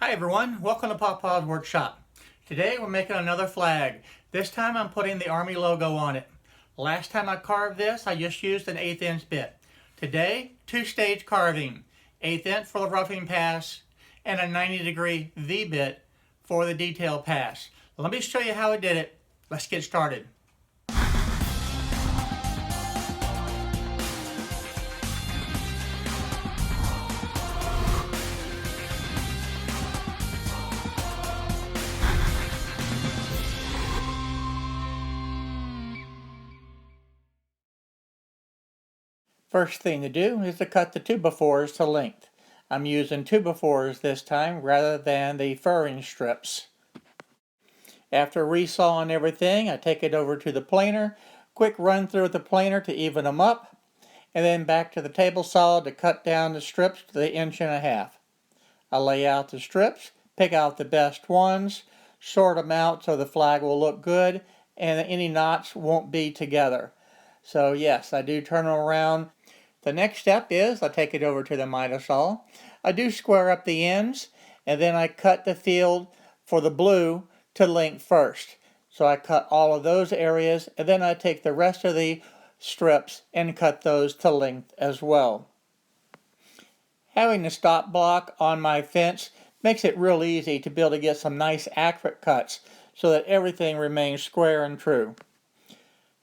Hi everyone, welcome to Papa's Workshop. Today we're making another flag. This time I'm putting the Army logo on it. Last time I carved this, I just used an 1/8 inch bit. Today, two-stage carving. 1/8 inch for the roughing pass and a 90-degree V bit for the detail pass. Let me show you how I did it. Let's get started. First thing to do is to cut the 2x4s to length. I'm using 2x4s this time rather than the furring strips. After resawing everything, I take it over to the planer, quick run through the planer to even them up, and then back to the table saw to cut down the strips to the 1.5 inches. I lay out the strips, pick out the best ones, sort them out so the flag will look good and any knots won't be together. So yes, I do turn them around. The next step is I take it over to the miter saw. I do square up the ends and then I cut the field for the blue to length first. So I cut all of those areas and then I take the rest of the strips and cut those to length as well. Having the stop block on my fence makes it real easy to be able to get some nice accurate cuts so that everything remains square and true.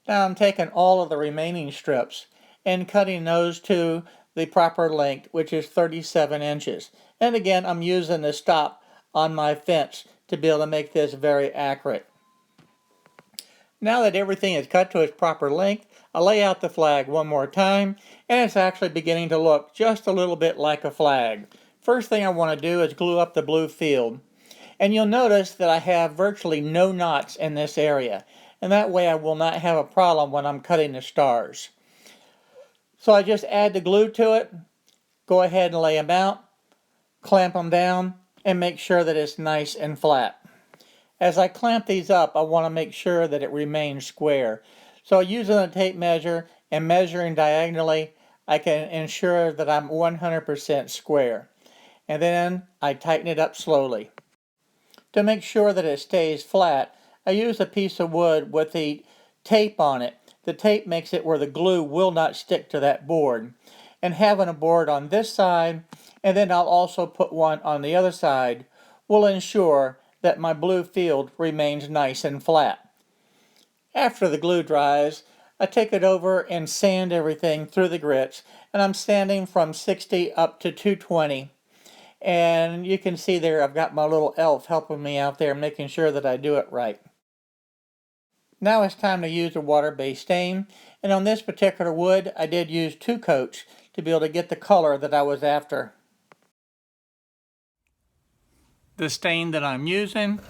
Now I'm taking all of the remaining strips and cutting those to the proper length, which is 37 inches. And again, I'm using the stop on my fence to be able to make this very accurate. Now that everything is cut to its proper length, I lay out the flag one more time, and it's actually beginning to look just a little bit like a flag. First thing I want to do is glue up the blue field. And you'll notice that I have virtually no knots in this area, and that way I will not have a problem when I'm cutting the stars. So I just add the glue to it, go ahead and lay them out, clamp them down, and make sure that it's nice and flat. As I clamp these up, I want to make sure that it remains square. So using a tape measure and measuring diagonally, I can ensure that I'm 100% square. And then I tighten it up slowly. To make sure that it stays flat, I use a piece of wood with the tape on it. The tape makes it where the glue will not stick to that board. And having a board on this side, and then I'll also put one on the other side, will ensure that my blue field remains nice and flat. After the glue dries, I take it over and sand everything through the grits, and I'm sanding from 60 up to 220. And you can see there I've got my little elf helping me out there making sure that I do it right. Now it's time to use a water-based stain, and on this particular wood I did use 2 coats to be able to get the color that I was after. The stain that I'm using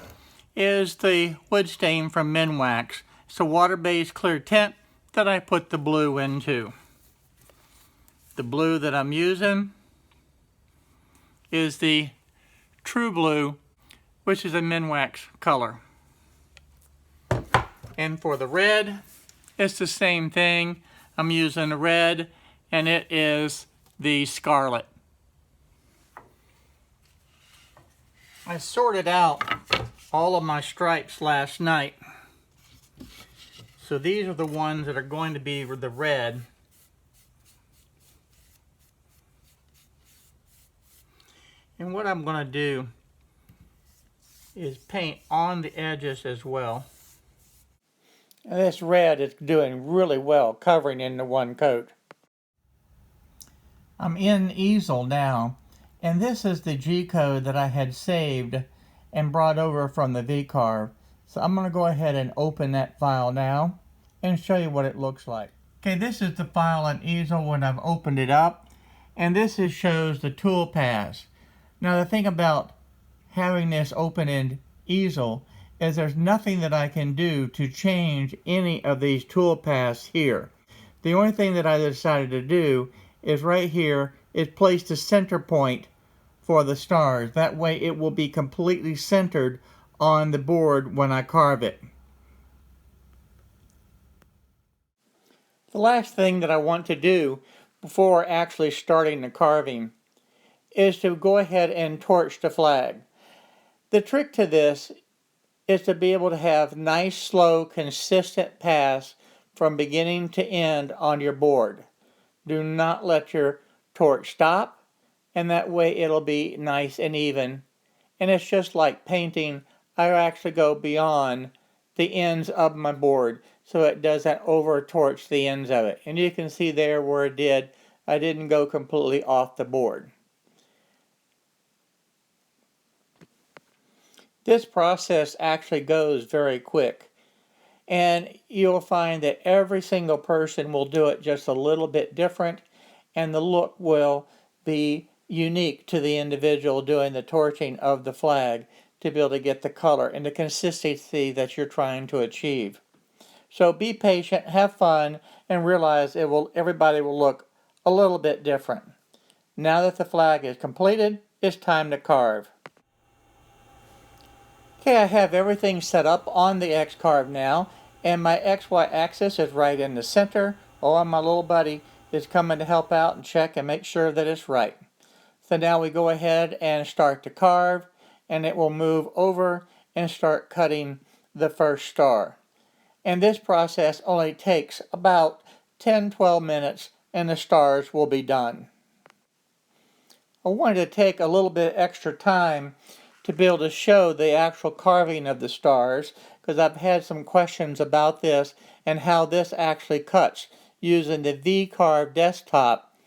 is the wood stain from Minwax. It's a water-based clear tint that I put the blue into. The blue that I'm using is the True Blue, which is a Minwax color. And for the red, it's the same thing. I'm using the red, and it is the Scarlet. I sorted out all of my stripes last night. So these are the ones that are going to be the red. And what I'm going to do is paint on the edges as well. And this red is doing really well covering in the one coat. I'm in Easel now, and this is the G-code that I had saved and brought over from the VCarve. So I'm going to go ahead and open that file now and show you what it looks like. Okay, this is the file in Easel when I've opened it up, and this shows the toolpaths. Now the thing about having this open in Easel is there's nothing that I can do to change any of these toolpaths here. The only thing that I decided to do is right here is place the center point for the stars. That way it will be completely centered on the board when I carve it. The last thing that I want to do before actually starting the carving is to go ahead and torch the flag. The trick to this is to be able to have nice, slow, consistent paths from beginning to end on your board. Do not let your torch stop, and that way it'll be nice and even. And it's just like painting. I actually go beyond the ends of my board so it doesn't over torch the ends of it. And you can see there where it did. I didn't go completely off the board. This process actually goes very quick, and you'll find that every single person will do it just a little bit different, and the look will be unique to the individual doing the torching of the flag to be able to get the color and the consistency that you're trying to achieve. So be patient, have fun, and realize everybody will look a little bit different. Now that the flag is completed, it's time to carve. Okay, I have everything set up on the VCarve now, and my XY axis is right in the center. Oh, and my little buddy is coming to help out and check and make sure that it's right. So now we go ahead and start to carve, and it will move over and start cutting the first star. And this process only takes about 10-12 minutes, and the stars will be done. I wanted to take a little bit extra time to be able to show the actual carving of the stars, because I've had some questions about this and how this actually cuts using the VCarve Desktop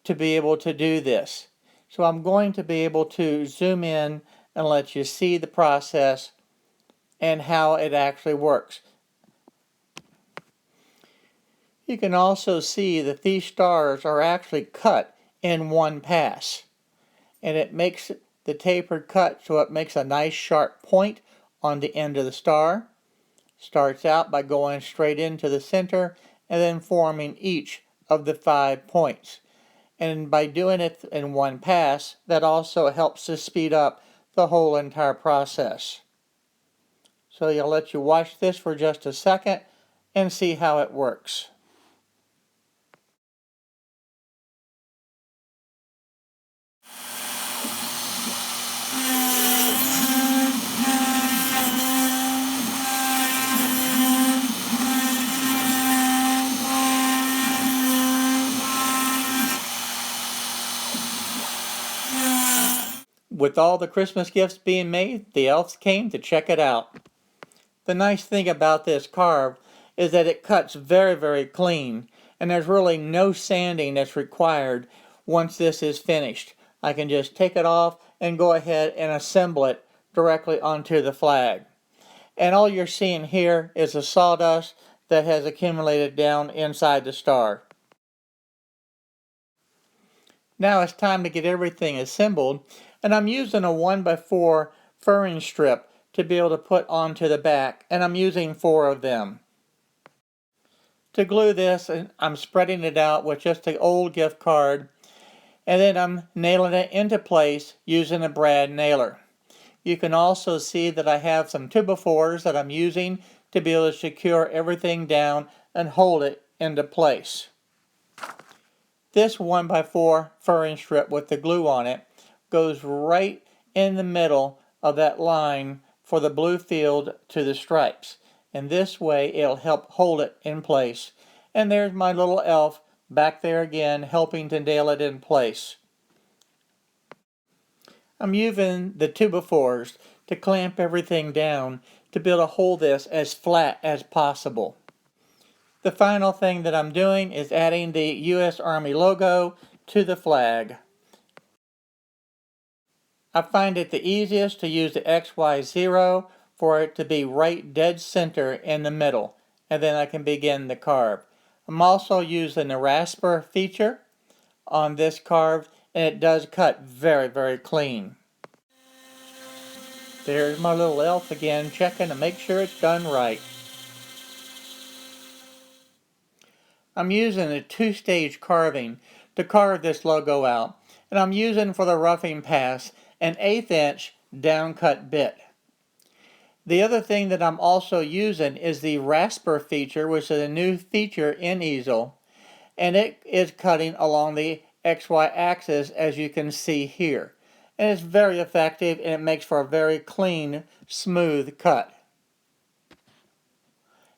to be able to do this. So I'm going to be able to zoom in and let you see the process and how it actually works. You can also see that these stars are actually cut in one pass, and it makes the tapered cut so it makes a nice sharp point on the end of the star. Starts out by going straight into the center and then forming each of the 5 points. And by doing it in one pass, that also helps to speed up the whole entire process. So I'll let you watch this for just a second and see how it works. With all the Christmas gifts being made, the elves came to check it out. The nice thing about this carve is that it cuts very, very clean, and there's really no sanding that's required once this is finished. I can just take it off and go ahead and assemble it directly onto the flag. And all you're seeing here is the sawdust that has accumulated down inside the star. Now it's time to get everything assembled, and I'm using a 1x4 furring strip to be able to put onto the back, and I'm using 4 of them. To glue this, I'm spreading it out with just an old gift card, and then I'm nailing it into place using a brad nailer. You can also see that I have some 2x4s that I'm using to be able to secure everything down and hold it into place. This 1x4 furring strip with the glue on it goes right in the middle of that line for the blue field to the stripes. And this way it'll help hold it in place. And there's my little elf back there again helping to nail it in place. I'm using the 2x4s to clamp everything down to be able to hold this as flat as possible. The final thing that I'm doing is adding the U.S. Army logo to the flag. I find it the easiest to use the XY0 for it to be right dead center in the middle, and then I can begin the carve. I'm also using the rasper feature on this carve, and it does cut very, very clean. There's my little elf again checking to make sure it's done right. I'm using a 2-stage carving to carve this logo out, and I'm using for the roughing pass an 1/8 inch downcut bit. The other thing that I'm also using is the rasper feature, which is a new feature in Easel, and it is cutting along the XY axis as you can see here. and it's very effective, and it makes for a very clean, smooth cut.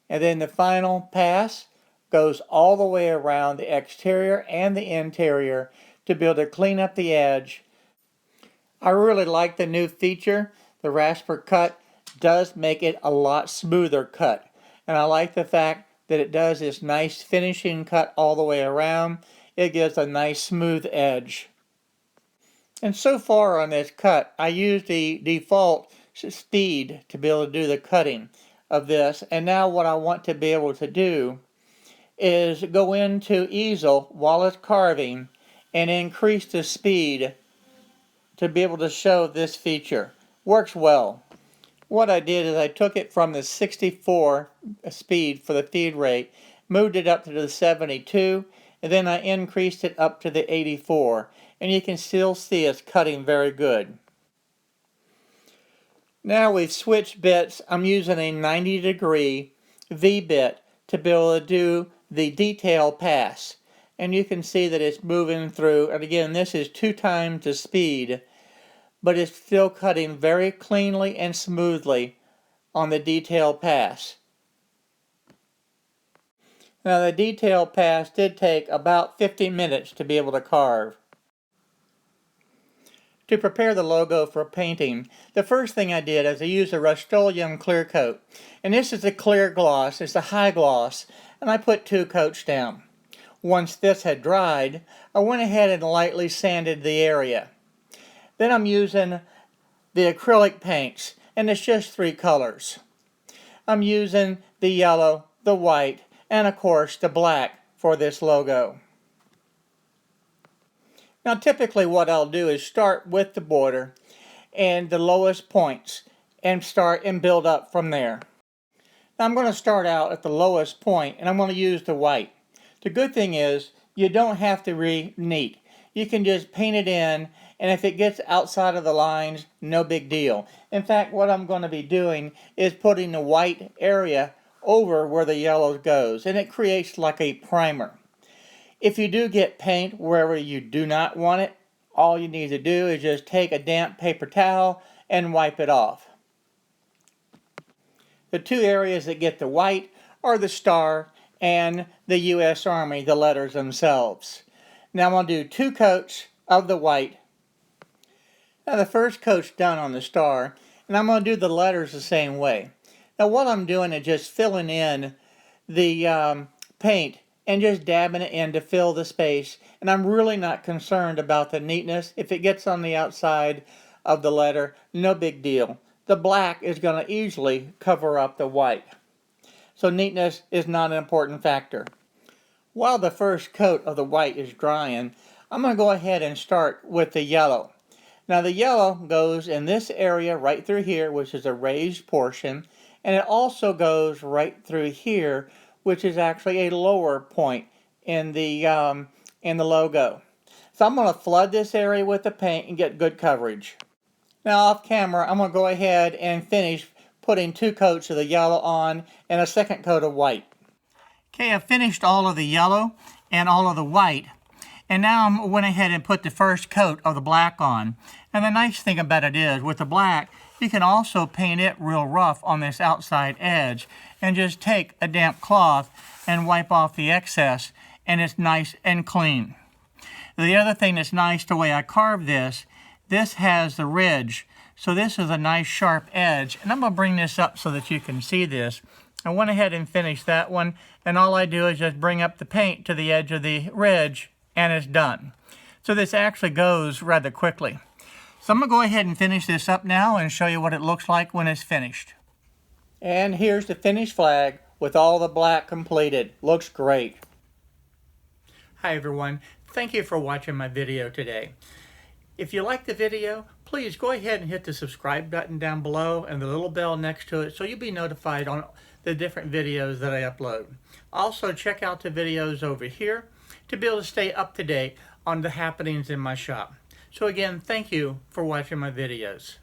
And then the final pass goes all the way around the exterior and the interior to be able to clean up the edge. I really like the new feature. The rasper cut does make it a lot smoother cut. And I like the fact that it does this nice finishing cut all the way around. It gives a nice smooth edge. And so far on this cut, I used the default speed to be able to do the cutting of this. And now what I want to be able to do is go into Easel while it's carving and increase the speed to be able to show this feature. Works well. What I did is I took it from the 64 speed for the feed rate, moved it up to the 72, and then I increased it up to the 84. And you can still see it's cutting very good. Now we've switched bits. I'm using a 90-degree V bit to be able to do the detail pass. And you can see that it's moving through. And again, this is 2 times the speed, but it's still cutting very cleanly and smoothly on the detail pass. Now the detail pass did take about 50 minutes to be able to carve. To prepare the logo for painting, the first thing I did is I used a Rust-Oleum clear coat. And this is a clear gloss, it's a high gloss, and I put 2 coats down. Once this had dried, I went ahead and lightly sanded the area. Then I'm using the acrylic paints, and it's just 3 colors. I'm using the yellow, the white, and of course the black for this logo. Now typically what I'll do is start with the border and the lowest points and start and build up from there. Now I'm going to start out at the lowest point and I'm going to use the white. The good thing is you don't have to re-neat. You can just paint it in, and if it gets outside of the lines, no big deal. In fact, what I'm going to be doing is putting the white area over where the yellow goes, and it creates like a primer. If you do get paint wherever you do not want it, all you need to do is just take a damp paper towel and wipe it off. The 2 areas that get the white are the star and the U.S. Army, the letters themselves. Now I'm going to do 2 coats of the white. Now the first coat's done on the star, and I'm going to do the letters the same way. Now what I'm doing is just filling in the paint and just dabbing it in to fill the space, and I'm really not concerned about the neatness. If it gets on the outside of the letter, no big deal. The black is going to easily cover up the white. So neatness is not an important factor. While the first coat of the white is drying, I'm going to go ahead and start with the yellow. Now the yellow goes in this area right through here, which is a raised portion, and it also goes right through here, which is actually a lower point in the logo. So I'm going to flood this area with the paint and get good coverage. Now off camera, I'm going to go ahead and finish putting 2 coats of the yellow on and a second coat of white. Okay, I've finished all of the yellow and all of the white, and now I went ahead and put the first coat of the black on. And the nice thing about it is, with the black, you can also paint it real rough on this outside edge and just take a damp cloth and wipe off the excess, and it's nice and clean. The other thing that's nice, the way I carved this has the ridge, so this is a nice sharp edge, and I'm going to bring this up so that you can see this. I went ahead and finished that one, and all I do is just bring up the paint to the edge of the ridge, and it's done. So this actually goes rather quickly. So I'm going to go ahead and finish this up now and show you what it looks like when it's finished. And here's the finished flag with all the black completed. Looks great. Hi everyone, thank you for watching my video today. If you like the video, please go ahead and hit the subscribe button down below and the little bell next to it so you'll be notified on the different videos that I upload. Also check out the videos over here to be able to stay up to date on the happenings in my shop. So again, thank you for watching my videos.